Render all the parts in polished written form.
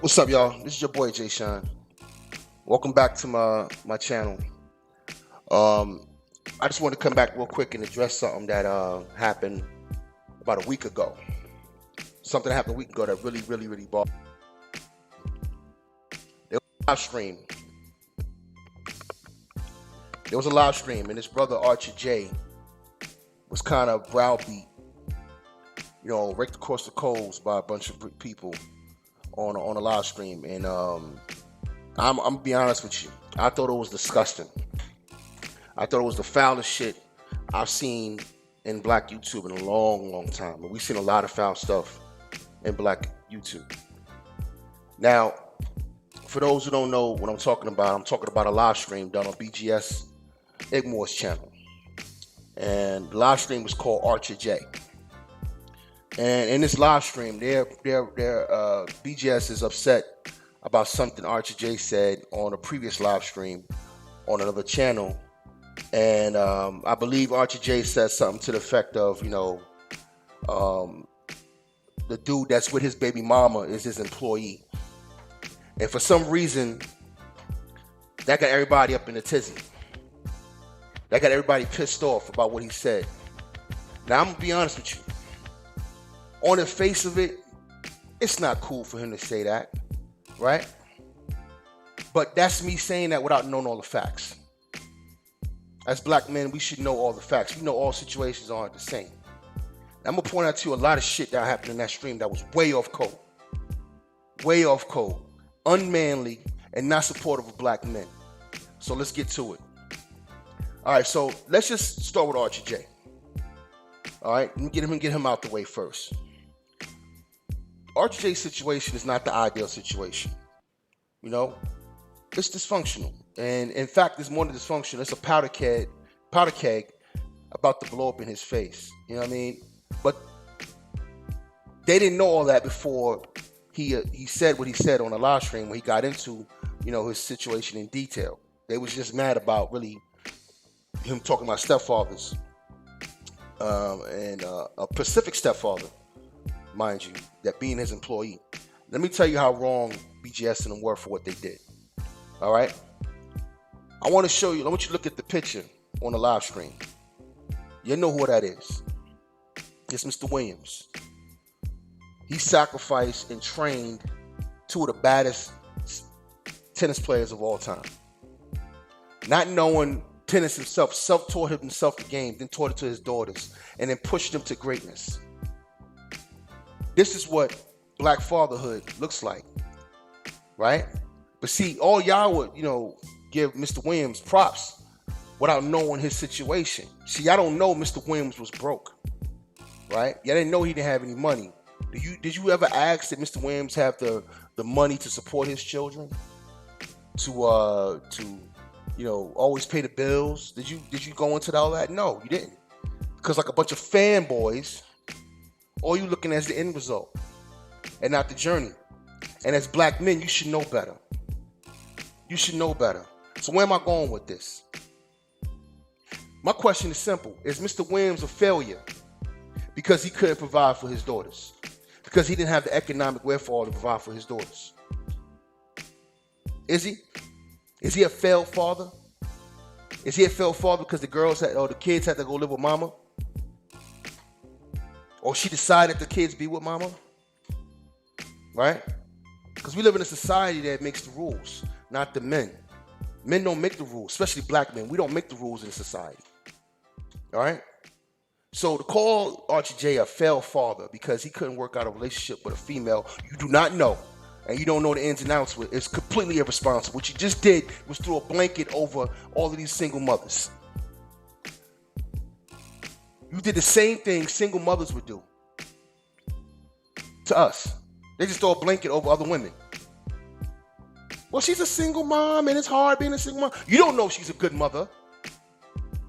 What's up, y'all? This is your boy Jay Sean. Welcome back to my channel. Um, I just want to come back real quick and address something that happened about a week ago. Something happened a week ago that really bothered me. There was a live stream. There was a live stream, and this brother Archer J was kind of browbeat, raked across the coals by a bunch of people on a live stream, and I'm gonna be honest with you. I thought it was disgusting. I thought it was the foulest shit I've seen in Black YouTube in a long time. And we've seen a lot of foul stuff in Black YouTube. Now, for those who don't know what I'm talking about a live stream done on BGS Igmore's channel, and the live stream was called Archer J. And in this live stream, their BGS is upset about something Archer J said on a previous live stream on another channel, and I believe Archer J said something to the effect of, the dude that's with his baby mama is his employee, and for some reason, that got everybody up in a tizzy. That got everybody pissed off about what he said. Now I'm gonna be honest with you. On the face of it, it's not cool for him to say that, right? But that's me saying that without knowing all the facts. As Black men, we should know all the facts. We know all situations aren't the same. I'm gonna point out to you a lot of shit that happened in that stream that was way off code. Way off code. Unmanly and not supportive of Black men. So let's get to it. All right, so let's just start with Archer J. All right, let me get him out the way first. Archer J's situation is not the ideal situation. It's dysfunctional. And in fact, it's more than dysfunctional. It's a powder keg about to blow up in his face. You know what I mean? But they didn't know all that before he said what he said on a live stream when he got into, his situation in detail. They was just mad about really him talking about stepfathers. And a Pacific stepfather, mind you, that being his employee. Let me tell you how wrong BGS and them were for what they did. All right? I want you to look at the picture on the live stream. You know who that is. It's Mr. Williams. He sacrificed and trained two of the baddest tennis players of all time. Not knowing tennis himself, self-taught himself the game, then taught it to his daughters, and then pushed them to greatness. This is what Black fatherhood looks like, right? But see, all y'all would, give Mr. Williams props without knowing his situation. See, y'all don't know Mr. Williams was broke, right? Y'all didn't know he didn't have any money. Did you ever ask that Mr. Williams have the money to support his children? To always pay the bills? Did you go into all that? No, you didn't. Because like a bunch of fanboys, all you looking at is the end result and not the journey. And as Black men, you should know better. You should know better. So where am I going with this? My question is simple. Is Mr. Williams a failure because he couldn't provide for his daughters? Because he didn't have the economic wherewithal to provide for his daughters? Is he? Is he a failed father? Is he a failed father because the kids had to go live with mama? Or she decided the kids be with mama? Right? Because we live in a society that makes the rules, not the men. Men don't make the rules, especially Black men. We don't make the rules in society. All right? So to call Archer J a failed father because he couldn't work out a relationship with a female you do not know, and you don't know the ins and outs with, it's completely irresponsible. What you just did was throw a blanket over all of these single mothers. You did the same thing single mothers would do to us. They just throw a blanket over other women. Well, she's a single mom and it's hard being a single mom. You don't know if she's a good mother.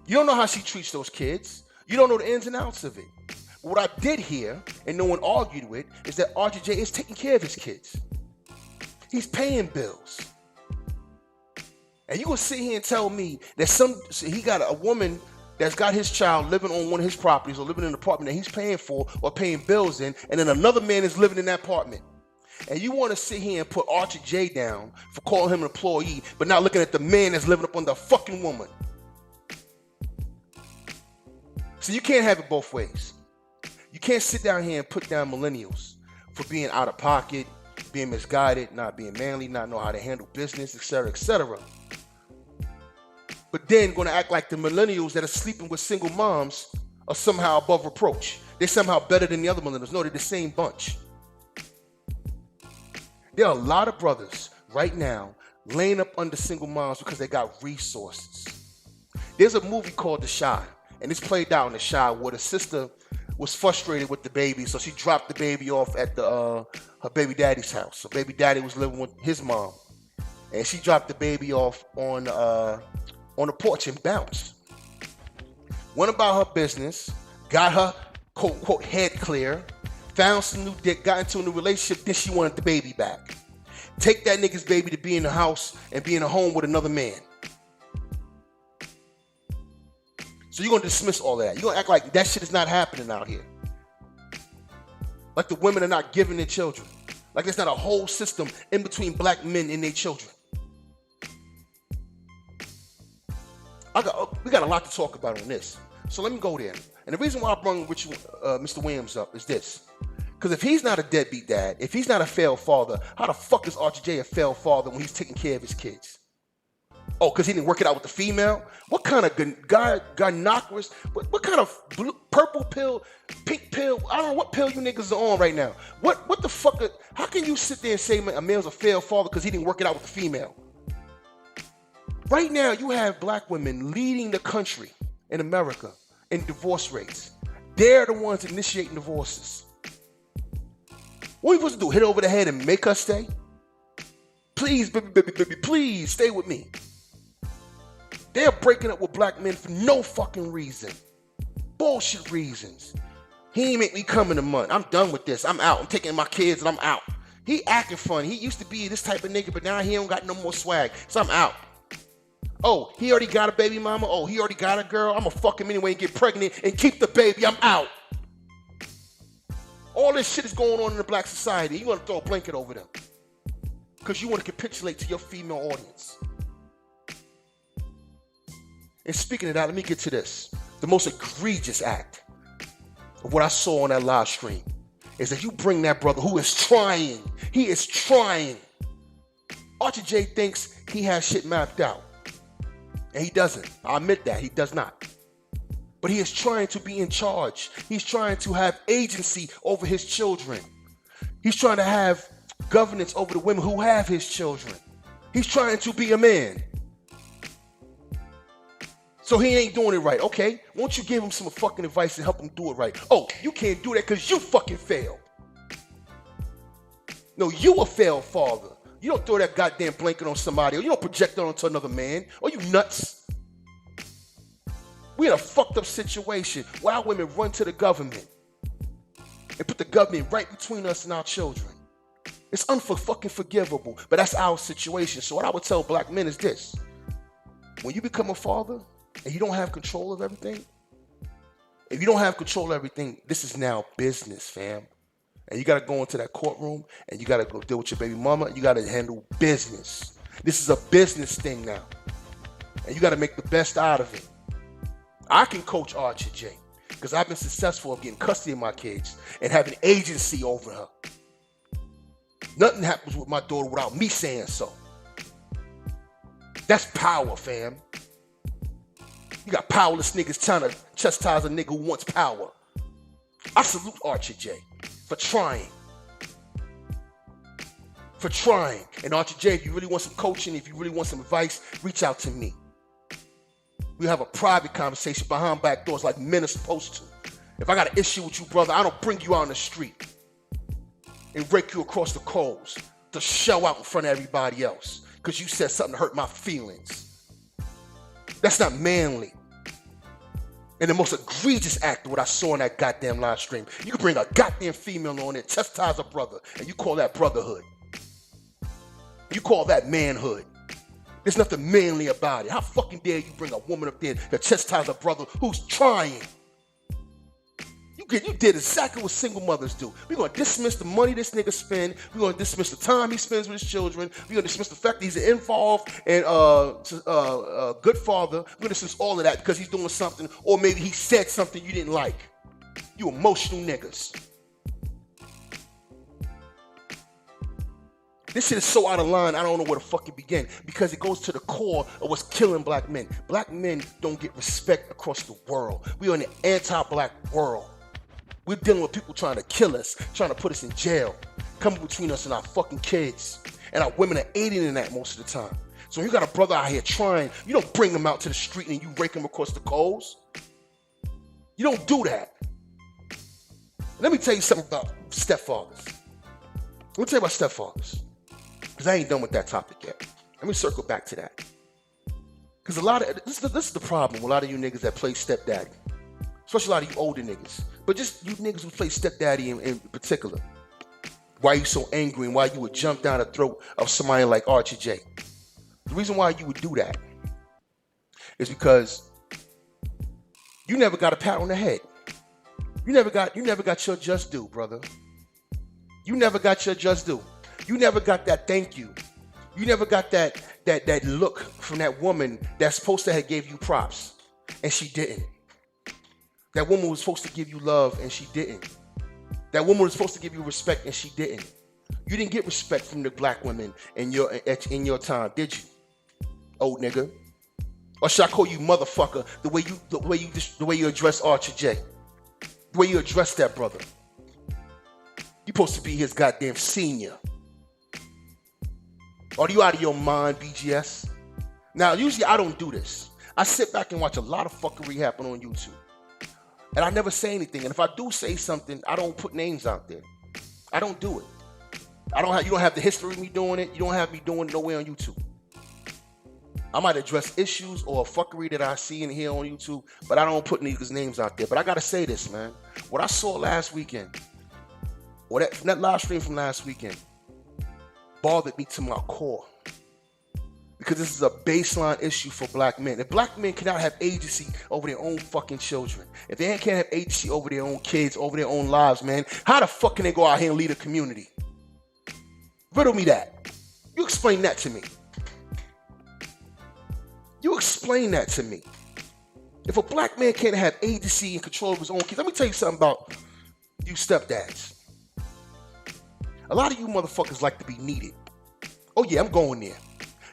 You don't know how she treats those kids. You don't know the ins and outs of it. But what I did hear, and no one argued with, is that Archer J is taking care of his kids. He's paying bills. And you gonna sit here and tell me that he got a woman that's got his child living on one of his properties or living in an apartment that he's paying for or paying bills in, and then another man is living in that apartment. And you want to sit here and put Archie J down for calling him an employee, but not looking at the man that's living up on the fucking woman. So you can't have it both ways. You can't sit down here and put down millennials for being out of pocket, being misguided, not being manly, not know how to handle business, etc., etc. But then going to act like the millennials that are sleeping with single moms are somehow above reproach. They're somehow better than the other millennials. No, they're the same bunch. There are a lot of brothers right now laying up under single moms because they got resources. There's a movie called The Shy, and it's played out in The Shy where the sister was frustrated with the baby, so she dropped the baby off at her baby daddy's house. So baby daddy was living with his mom, and she dropped the baby off on the porch and bounced. Went about her business, got her quote unquote head clear, found some new dick, got into a new relationship, then she wanted the baby back. Take that nigga's baby to be in the house and be in a home with another man. So you're going to dismiss all that. You're going to act like that shit is not happening out here. Like the women are not giving their children. Like there's not a whole system in between black men and their children. We got a lot to talk about on this. So let me go there. And the reason why I brought Mr. Williams up is this. Because if he's not a deadbeat dad, if he's not a failed father, how the fuck is Archie J a failed father when he's taking care of his kids? Oh, because he didn't work it out with the female? What kind of gynocorous, what kind of purple pill, pink pill, I don't know what pill you niggas are on right now. What the fuck, how can you sit there and say a male's a failed father because he didn't work it out with the female? Right now, you have black women leading the country in America in divorce rates. They're the ones initiating divorces. What are we supposed to do, hit over the head and make us stay? Please, baby, please stay with me. They're breaking up with black men for no fucking reason. Bullshit reasons. He ain't make me come in a month. I'm done with this. I'm out. I'm taking my kids and I'm out. He acting funny. He used to be this type of nigga, but now he don't got no more swag. So I'm out. Oh, he already got a baby mama. Oh, he already got a girl. I'm gonna fuck him anyway and get pregnant and keep the baby. I'm out. All this shit is going on in the black society. You want to throw a blanket over them because you want to capitulate to your female audience. And speaking of that, let me get to this. The most egregious act of what I saw on that live stream is that you bring that brother who is trying. He is trying. Archie J thinks he has shit mapped out. And he doesn't. I admit that. He does not. But he is trying to be in charge. He's trying to have agency over his children. He's trying to have governance over the women who have his children. He's trying to be a man. So he ain't doing it right. Okay, won't you give him some fucking advice and help him do it right? Oh, you can't do that because you fucking failed. No, you a failed father. You don't throw that goddamn blanket on somebody, or you don't project it onto another man. Are you nuts? We in a fucked up situation where our women run to the government and put the government right between us and our children. It's fucking forgivable, but that's our situation. So what I would tell black men is this. When you become a father and you don't have control of everything, if you don't have control of everything, this is now business, fam. And you got to go into that courtroom and you got to go deal with your baby mama. You got to handle business. This is a business thing now. And you got to make the best out of it. I can coach Archie J because I've been successful of getting custody of my kids and having agency over her. Nothing happens with my daughter without me saying so. That's power, fam. You got powerless niggas trying to chastise a nigga who wants power. I salute Archie J for trying. For trying. And Archie J, if you really want some coaching, if you really want some advice, reach out to me. We have a private conversation behind back doors like men are supposed to. If I got an issue with you, brother, I don't bring you out on the street and rake you across the coals to show out in front of everybody else because you said something to hurt my feelings. That's not manly. And the most egregious act of what I saw in that goddamn live stream, you can bring a goddamn female on there, chastise a brother, and you call that brotherhood. You call that manhood. There's nothing manly about it. How fucking dare you bring a woman up there to chastise a brother who's trying? You You did exactly what single mothers do. We're going to dismiss the money this nigga spend. We're going to dismiss the time he spends with his children. We're going to dismiss the fact that he's involved and good father. We're going to dismiss all of that because he's doing something, or maybe he said something you didn't like. You emotional niggas. This shit is so out of line, I don't know where to fucking begin, because it goes to the core of what's killing black men. Black men don't get respect across the world. We are in an anti-black world. We're dealing with people trying to kill us, trying to put us in jail, coming between us and our fucking kids. And our women are aiding in that most of the time. So when you got a brother out here trying, you don't bring him out to the street and you rake him across the coals. You don't do that. Let me tell you something about stepfathers. Let me tell you about stepfathers. Because I ain't done with that topic yet. Let me circle back to that. Because this is the problem with a lot of you niggas that play stepdaddy. Especially a lot of you older niggas. But just you niggas who play stepdaddy in particular. Why you so angry and why you would jump down the throat of somebody like Archie J. The reason why you would do that is because you never got a pat on the head. You never got your just due, brother. You never got your just due. You never got that thank you. You never got that look from that woman that's supposed to have gave you props, and she didn't. That woman was supposed to give you love, and she didn't. That woman was supposed to give you respect, and she didn't. You didn't get respect from the black women in your time, did you, old nigga? Or should I call you motherfucker? The way you address Archie J, the way you address that brother. You supposed to be his goddamn senior. Are you out of your mind, BGS? Now, usually I don't do this. I sit back and watch a lot of fuckery happen on YouTube. And I never say anything. And if I do say something, I don't put names out there. I don't do it. You don't have the history of me doing it. You don't have me doing it nowhere on YouTube. I might address issues or fuckery that I see and hear on YouTube, but I don't put niggas' names out there. But I gotta say this, man. What I saw last weekend, or that live stream from last weekend, bothered me to my core. Because this is a baseline issue for black men. If black men cannot have agency over their own fucking children, if they can't have agency over their own kids, over their own lives, man, how the fuck can they go out here and lead a community? Riddle me that. You explain that to me. You explain that to me. If a black man can't have agency and control of his own kids, let me tell you something about you stepdads. A lot of you motherfuckers like to be needed. Oh yeah, I'm going there.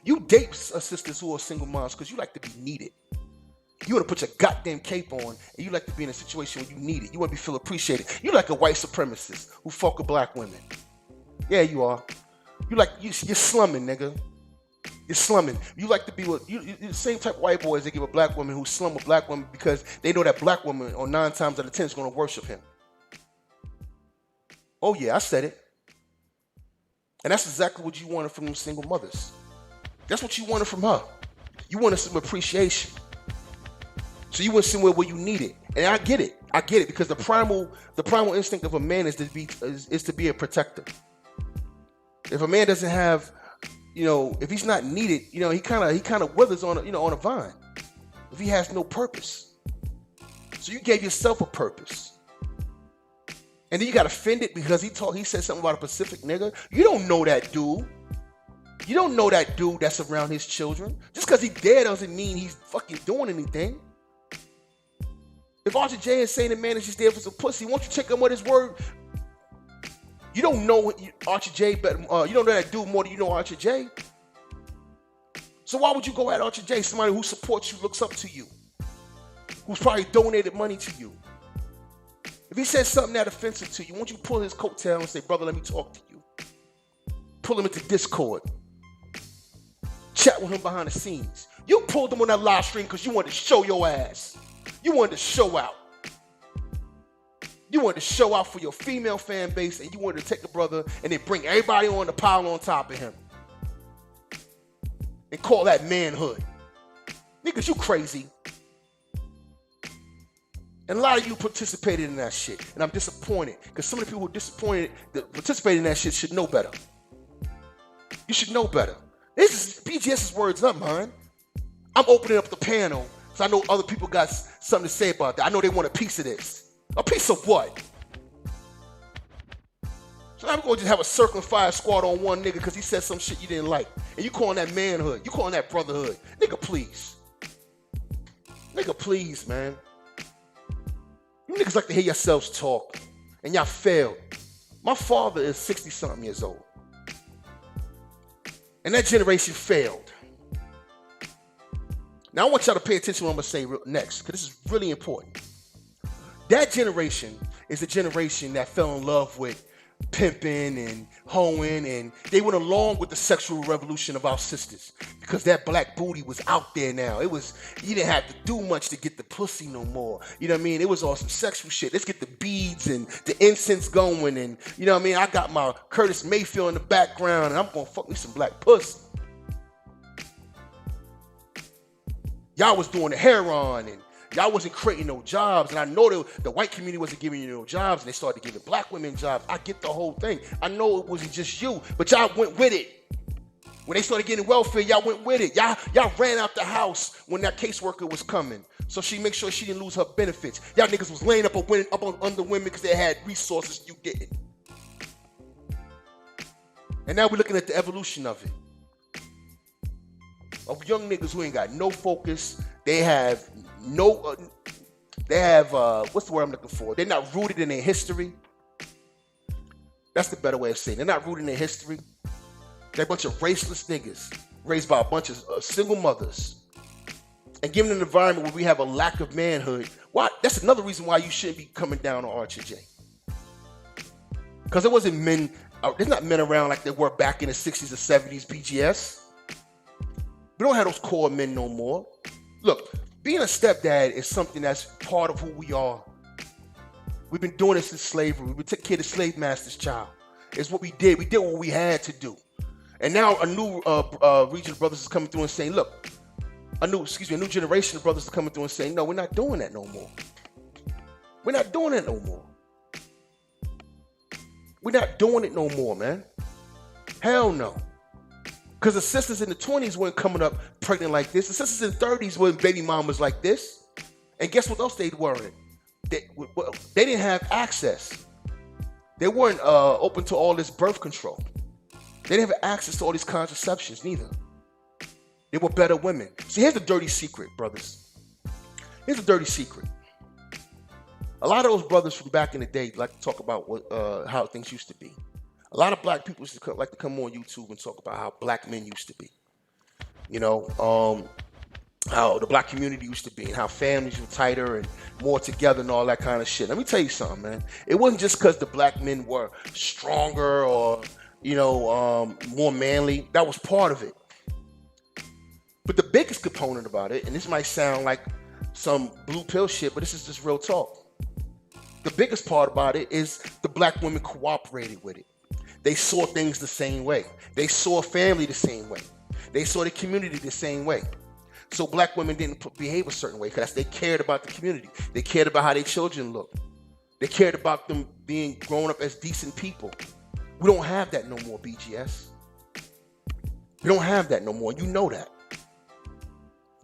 You date sisters who are single moms because you like to be needed. You want to put your goddamn cape on and you like to be in a situation where you need it. You want to feel appreciated. You like a white supremacist who fuck with black women. Yeah, you are. You're slumming, nigga. You're slumming. You like to be with you're the same type of white boys that give a black woman who slum a black woman because they know that black woman, or 9 times out of 10, is going to worship him. Oh yeah, I said it. And that's exactly what you wanted from them single mothers. That's what you wanted from her. You wanted some appreciation. So you went somewhere where you need it. And I get it. Because the primal instinct of a man is to be a protector. If a man doesn't have, if he's not needed, he kind of withers on a vine. If he has no purpose. So you gave yourself a purpose. And then you got offended because he said something about a Pacific nigga. You don't know that dude. You don't know that dude that's around his children. Just because he's dead doesn't mean he's fucking doing anything. If Archie J is saying the man is just there for some pussy, won't you check him with his word? You don't know Archie J, but you don't know that dude more than you know Archie J. So why would you go at Archie J, somebody who supports you, looks up to you, who's probably donated money to you? If he says something that offensive to you, won't you pull his coattail and say, brother, let me talk to you? Pull him into Discord. Chat with him behind the scenes. You pulled him on that live stream because you wanted to show your ass. You wanted to show out. You wanted to show out for your female fan base, and you wanted to take a brother and then bring everybody on the pile on top of him. And call that manhood. Niggas, you crazy. And a lot of you participated in that shit. And I'm disappointed. Because some of the people who participated in that shit should know better. You should know better. This is BGS's words, not mine. I'm opening up the panel, so I know other people got something to say about that. I know they want a piece of this. A piece of what? So now we're going to just have a circling fire squad on one nigga because he said some shit you didn't like. And you calling that manhood. You calling that brotherhood. Nigga, please. Nigga, please, man. You niggas like to hear yourselves talk. And y'all failed. My father is 60-something years old. And that generation failed. Now I want y'all to pay attention to what I'm going to say next, because this is really important. That generation is the generation that fell in love with pimping and hoeing, and they went along with the sexual revolution of our sisters because that black booty was out there now. It was, you didn't have to do much to get the pussy no more. You know what I mean? It was all some sexual shit. Let's get the beads and the incense going, and you know what I mean? I got my Curtis Mayfield in the background, and I'm gonna fuck me some black pussy. Y'all was doing the heroin, and y'all wasn't creating no jobs, and I know the white community wasn't giving you no jobs, and they started giving black women jobs. I get the whole thing. I know it wasn't just you, but y'all went with it. When they started getting welfare, y'all went with it. Y'all ran out the house when that caseworker was coming, so she make sure she didn't lose her benefits. Y'all niggas was laying up under women because they had resources you didn't. And now we're looking at the evolution of it. Of young niggas who ain't got no focus. They have no, what's the word I'm looking for? They're not rooted in their history. That's the better way of saying it. They're not rooted in their history. They're a bunch of raceless niggas raised by a bunch of single mothers. And given an environment where we have a lack of manhood, why? That's another reason why you shouldn't be coming down on Archer J. Because there wasn't men, there's not men around like there were back in the 60s or 70s BGS. We don't have those core men no more. Look, being a stepdad is something that's part of who we are. We've been doing this since slavery. We took care of the slave master's child. It's what we did. We did what we had to do. And now a new region of brothers is coming through and saying, look, a new generation of brothers is coming through and saying, no, we're not doing that no more. We're not doing it no more. We're not doing it no more, man. Hell no. Because the sisters in the 20s weren't coming up pregnant like this. The sisters in the 30s weren't baby mamas like this. And guess what else they weren't? They didn't have access. They weren't open to all this birth control. They didn't have access to all these contraceptions neither. They were better women. See, here's the dirty secret, brothers. Here's the dirty secret. A lot of those brothers from back in the day like to talk about how things used to be. A lot of black people like to come on YouTube and talk about how black men used to be. You know, how the black community used to be and how families were tighter and more together and all that kind of shit. Let me tell you something, man. It wasn't just because the black men were stronger or, you know, more manly. That was part of it. But the biggest component about it, and this might sound like some blue pill shit, but this is just real talk. The biggest part about it is the black women cooperated with it. They saw things the same way. They saw family the same way. They saw the community the same way. So black women didn't behave a certain way because they cared about the community. They cared about how their children looked. They cared about them being grown up as decent people. We don't have that no more, BGS. We don't have that no more. You know that.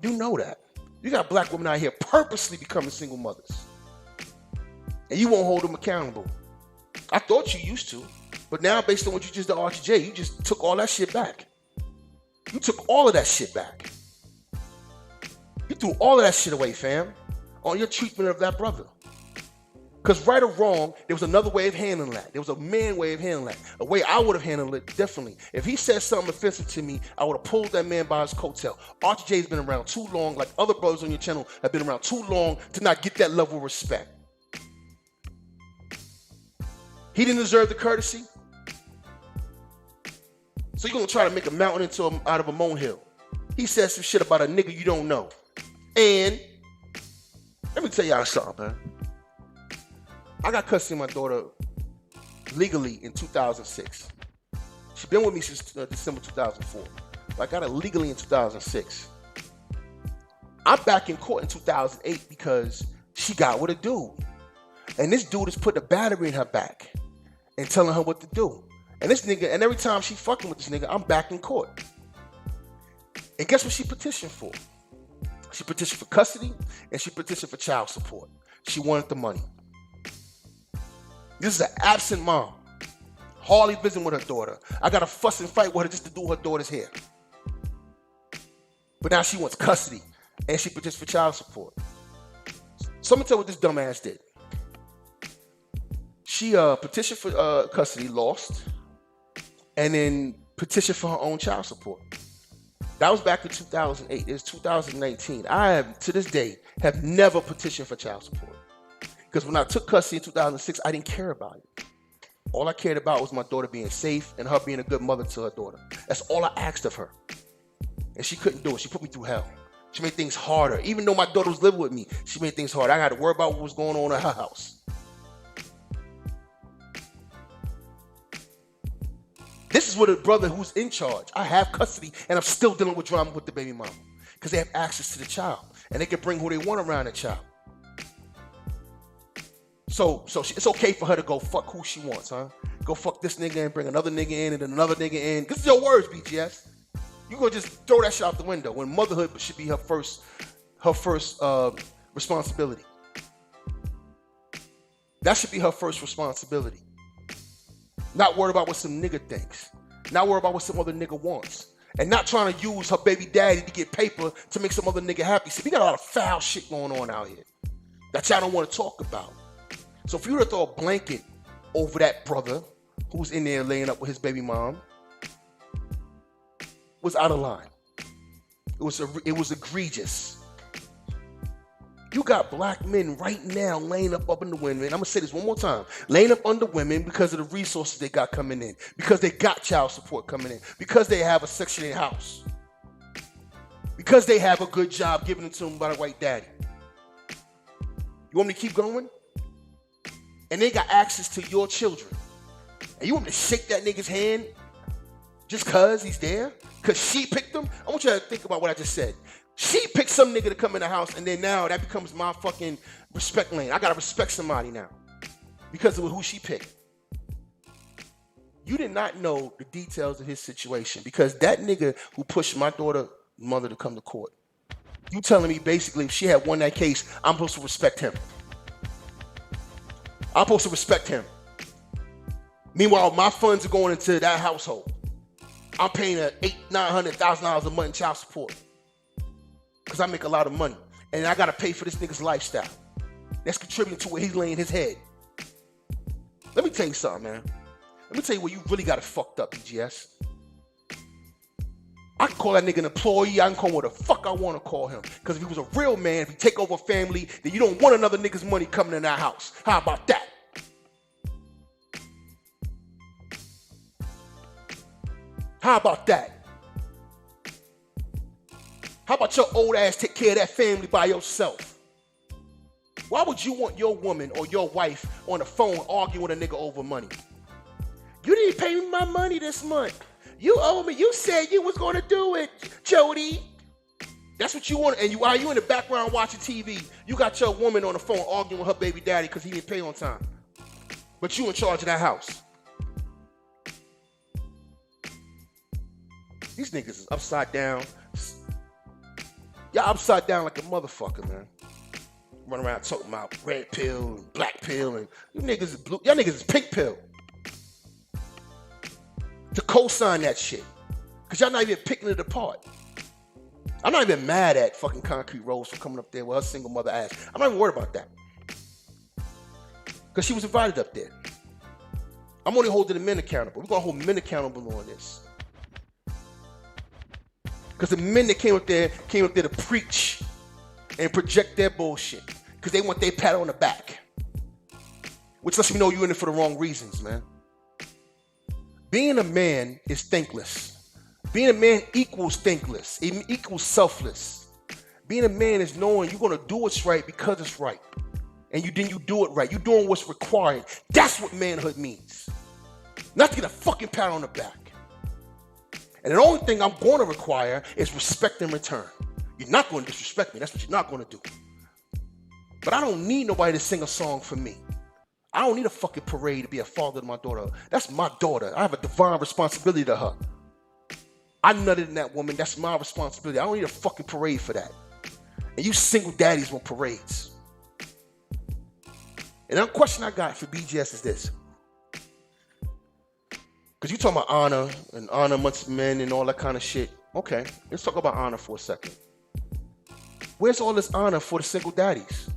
You know that. You got black women out here purposely becoming single mothers. And you won't hold them accountable. I thought you used to. But now, based on what you just did, Archie J, you just took all that shit back. You took all of that shit back. You threw all of that shit away, fam, on your treatment of that brother. Because right or wrong, there was another way of handling that. There was a man way of handling that. A way I would have handled it differently. If he said something offensive to me, I would have pulled that man by his coattail. Archie J's been around too long, like other brothers on your channel have been around too long to not get that level of respect. He didn't deserve the courtesy. So you're going to try to make a mountain out of a molehill. He said some shit about a nigga you don't know. And let me tell y'all something, man. I got custody of my daughter legally in 2006. She's been with me since December 2004. But I got her legally in 2006. I'm back in court in 2008 because she got with a dude. And this dude is putting a battery in her back and telling her what to do. And this nigga, and every time she fucking with this nigga, I'm back in court. And guess what she petitioned for? She petitioned for custody and she petitioned for child support. She wanted the money. This is an absent mom. Hardly visiting with her daughter. I got to fuss and fight with her just to do her daughter's hair. But now she wants custody, and she petitioned for child support. So let me tell you what this dumbass did. She petitioned for custody, lost, and then petitioned for her own child support. That was back in 2008. It's 2019. I have, to this day, have never petitioned for child support. Because when I took custody in 2006, I didn't care about it. All I cared about was my daughter being safe and her being a good mother to her daughter. That's all I asked of her. And she couldn't do it. She put me through hell. She made things harder. Even though my daughter was living with me, she made things harder. I had to worry about what was going on in her house. This is with a brother who's in charge. I have custody, and I'm still dealing with drama with the baby mama because they have access to the child, and they can bring who they want around the child. So it's okay for her to go fuck who she wants, huh? Go fuck this nigga and bring another nigga in and then another nigga in. This is your words, BGS. You gonna just throw that shit out the window when motherhood should be her first responsibility. That should be her first responsibility. Not worried about what some nigga thinks. Not worried about what some other nigga wants. And not trying to use her baby daddy to get paper to make some other nigga happy. See, we got a lot of foul shit going on out here that y'all don't want to talk about. So for you to throw a blanket over that brother who's in there laying up with his baby mom was out of line. It was egregious. You got black men right now laying up under women. I'm going to say this one more time. Laying up under women because of the resources they got coming in. Because they got child support coming in. Because they have a Section 8 house. Because they have a good job given to them by the white daddy. You want me to keep going? And they got access to your children. And you want me to shake that nigga's hand just because he's there? Because she picked him? I want you to think about what I just said. She picked some nigga to come in the house, and then now that becomes my fucking respect lane. I gotta respect somebody now because of who she picked. You did not know the details of his situation because that nigga who pushed my daughter's mother to come to court, you telling me basically if she had won that case, I'm supposed to respect him. I'm supposed to respect him. Meanwhile, my funds are going into that household. I'm paying her $800,000-$900,000 a month in child support. Because I make a lot of money. And I got to pay for this nigga's lifestyle. That's contributing to where he's laying his head. Let me tell you something, man. Let me tell you where you really got it fucked up, BGS. I can call that nigga an employee. I can call him what the fuck I want to call him. Because if he was a real man, if he take over a family, then you don't want another nigga's money coming in that house. How about that? How about that? How about your old ass take care of that family by yourself? Why would you want your woman or your wife on the phone arguing with a nigga over money? You didn't pay me my money this month. You owe me. You said you was going to do it, Jody. That's what you want. And while you in the background watching TV, you got your woman on the phone arguing with her baby daddy because he didn't pay on time. But you in charge of that house. These niggas is upside down. Y'all upside down like a motherfucker, man. Run around talking about red pill and black pill and you niggas is blue. Y'all niggas is pink pill. To co-sign that shit. Because y'all not even picking it apart. I'm not even mad at fucking Concrete Rose for coming up there with her single mother ass. I'm not even worried about that. Because she was invited up there. I'm only holding the men accountable. We're going to hold men accountable on this. Because the men that came up there to preach and project their bullshit. Because they want their pat on the back. Which lets me know you're in it for the wrong reasons, man. Being a man is thankless. Being a man equals thankless. It equals selfless. Being a man is knowing you're going to do what's right because it's right. And then you do it right. You're doing what's required. That's what manhood means. Not to get a fucking pat on the back. And the only thing I'm going to require is respect in return. You're not going to disrespect me. That's what you're not going to do. But I don't need nobody to sing a song for me. I don't need a fucking parade to be a father to my daughter. That's my daughter. I have a divine responsibility to her. I nutted in that woman. That's my responsibility. I don't need a fucking parade for that. And you single daddies want parades. And the question I got for BGS is this. Because you talking about honor and honor amongst men and all that kind of shit. Okay, let's talk about honor for a second. Where's all this honor for the single daddies?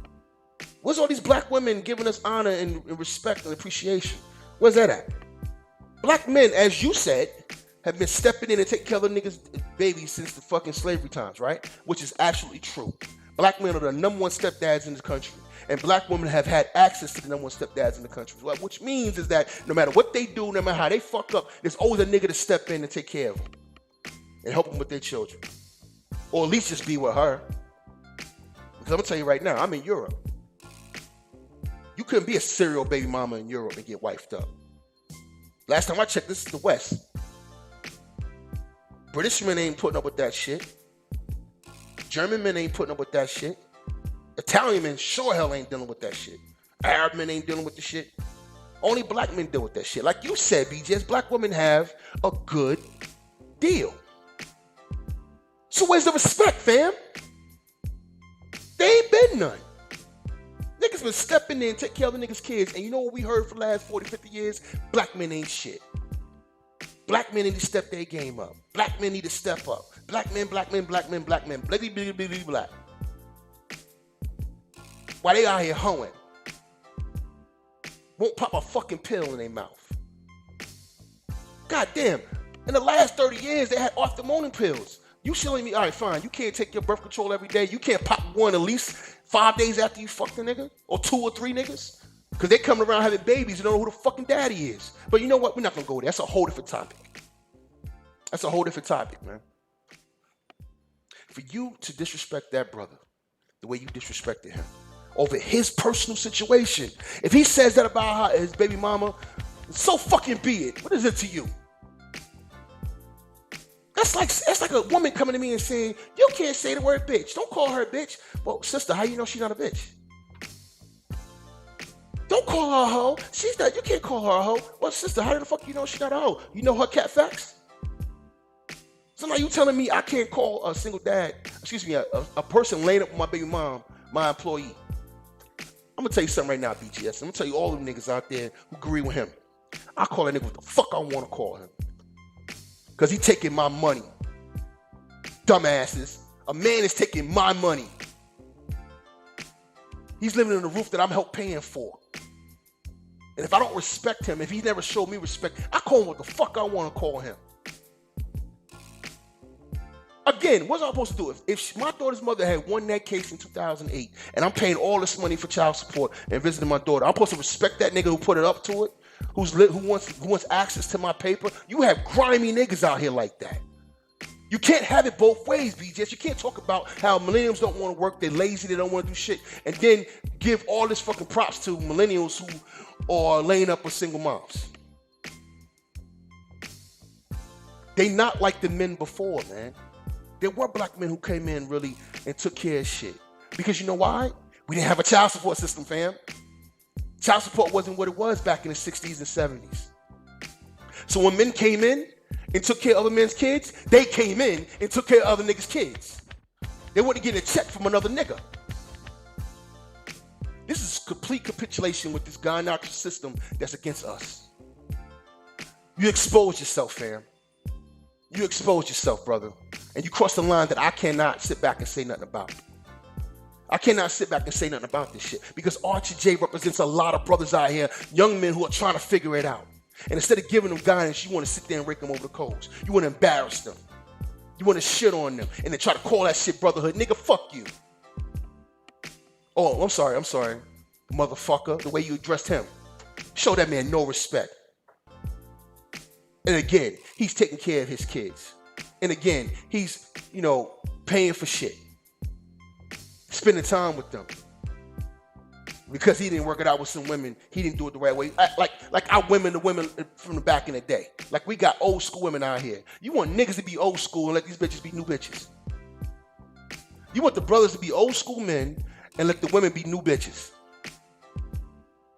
Where's all these black women giving us honor and respect and appreciation? Where's that at? Black men, as you said, have been stepping in and taking care of the niggas' babies since the fucking slavery times, right? Which is absolutely true. Black men are the number one stepdads in this country. And black women have had access to the number one stepdads in the country. Which means is that no matter what they do, no matter how they fuck up, there's always a nigga to step in and take care of them. And help them with their children. Or at least just be with her. Because I'm going to tell you right now, I'm in Europe. You couldn't be a serial baby mama in Europe and get wifed up. Last time I checked, this is the West. British men ain't putting up with that shit. German men ain't putting up with that shit. Italian men sure hell ain't dealing with that shit. Arab men ain't dealing with the shit. Only black men deal with that shit. Like you said, BJs, black women have a good deal. So where's the respect, fam? They ain't been none. Niggas been stepping in, take care of the niggas' kids, and you know what we heard for the last 40, 50 years? Black men ain't shit. Black men need to step their game up. Black men need to step up. Black men, black men, black men, black men. Blah, blah, blah, blah, blah, blah. While they out here hoeing. Won't pop a fucking pill in their mouth. God damn. In the last 30 years, they had off-the-morning pills. You showing me, all right, fine, you can't take your birth control every day. You can't pop one at least 5 days after you fuck the nigga? Or 2 or 3 niggas? Because they coming around having babies and don't know who the fucking daddy is. But you know what? We're not going to go there. That's a whole different topic. That's a whole different topic, man. For you to disrespect that brother the way you disrespected him over his personal situation, if he says that about his baby mama, so fucking be it. What is it to you? That's like a woman coming to me and saying, you can't say the word bitch. Don't call her a bitch. Well, sister, how you know she's not a bitch? Don't call her a hoe. She's not, you can't call her a hoe. Well, sister, how the fuck you know she's not a hoe? You know her cat facts? So now you telling me I can't call a single dad, a person laying up with my baby mom, my employee. I'm gonna tell you something right now, BGS. I'm gonna tell you all them niggas out there who agree with him. I call that nigga what the fuck I wanna call him. Cause he taking my money. Dumbasses. A man is taking my money. He's living in a roof that I'm help paying for. And if I don't respect him, if he never showed me respect, I call him what the fuck I want to call him. Again, what's I supposed to do? If my daughter's mother had won that case in 2008 and I'm paying all this money for child support and visiting my daughter, I'm supposed to respect that nigga who put it up to it, who wants access to my paper? You have grimy niggas out here like that. You can't have it both ways, BJs. You can't talk about how millennials don't want to work, they're lazy, they don't want to do shit, and then give all this fucking props to millennials who are laying up with single moms. They not like the men before, man. There were black men who came in really and took care of shit. Because you know why? We didn't have a child support system, fam. Child support wasn't what it was back in the 60s and 70s. So when men came in and took care of other men's kids, they came in and took care of other niggas' kids. They wouldn't get a check from another nigga. This is complete capitulation with this gynecologist system that's against us. You exposed yourself, fam. You exposed yourself, brother. And you crossed the line that I cannot sit back and say nothing about. I cannot sit back and say nothing about this shit because Archie J represents a lot of brothers out here, young men who are trying to figure it out. And instead of giving them guidance, you want to sit there and rake them over the coals. You want to embarrass them. You want to shit on them and then try to call that shit brotherhood. Nigga, fuck you. Oh, I'm sorry. Motherfucker, the way you addressed him. Show that man no respect. And again, he's taking care of his kids. And again, he's, paying for shit. Spending time with them. Because he didn't work it out with some women, he didn't do it the right way. Like our women, the women from the back in the day. Like we got old school women out here. You want niggas to be old school and let these bitches be new bitches. You want the brothers to be old school men and let the women be new bitches.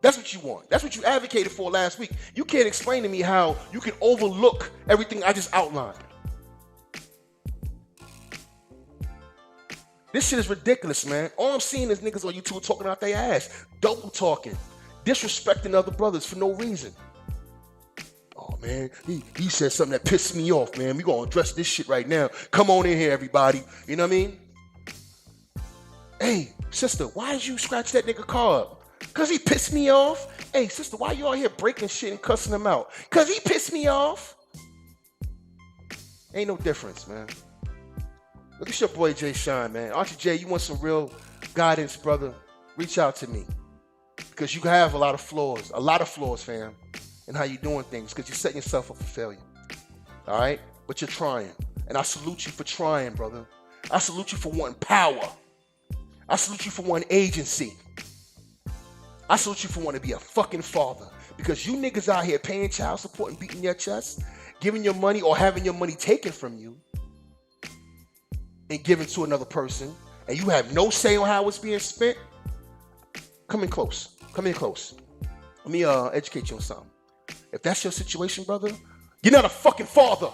That's what you want. That's what you advocated for last week. You can't explain to me how you can overlook everything I just outlined. This shit is ridiculous, man. All I'm seeing is niggas on YouTube talking out their ass. Double talking. disrespecting other brothers for no reason. Oh man, he said something that pissed me off, man. We gonna address this shit right now. Come on in here, everybody. You know what I mean? Hey, sister, why did you scratch that nigga car up? Cause he pissed me off. Hey, sister, why you out here breaking shit and cussing him out? Cause he pissed me off. Ain't no difference, man. Look at your boy Jay Shine, man. Auntie Jay, you want some real guidance, brother? Reach out to me. Because you have a lot of flaws, fam, in how you doing things, because you're setting yourself up for failure. All right? But you're trying. And I salute you for trying, brother. I salute you for wanting power. I salute you for wanting agency. I salute you for wanting to be a fucking father. Because you niggas out here paying child support and beating your chest, giving your money or having your money taken from you and given to another person, and you have no say on how it's being spent, come in close. Come in close. Let me educate you on something. If that's your situation, brother, you're not a fucking father.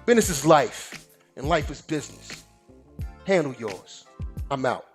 Business is life, and life is business. Handle yours. I'm out.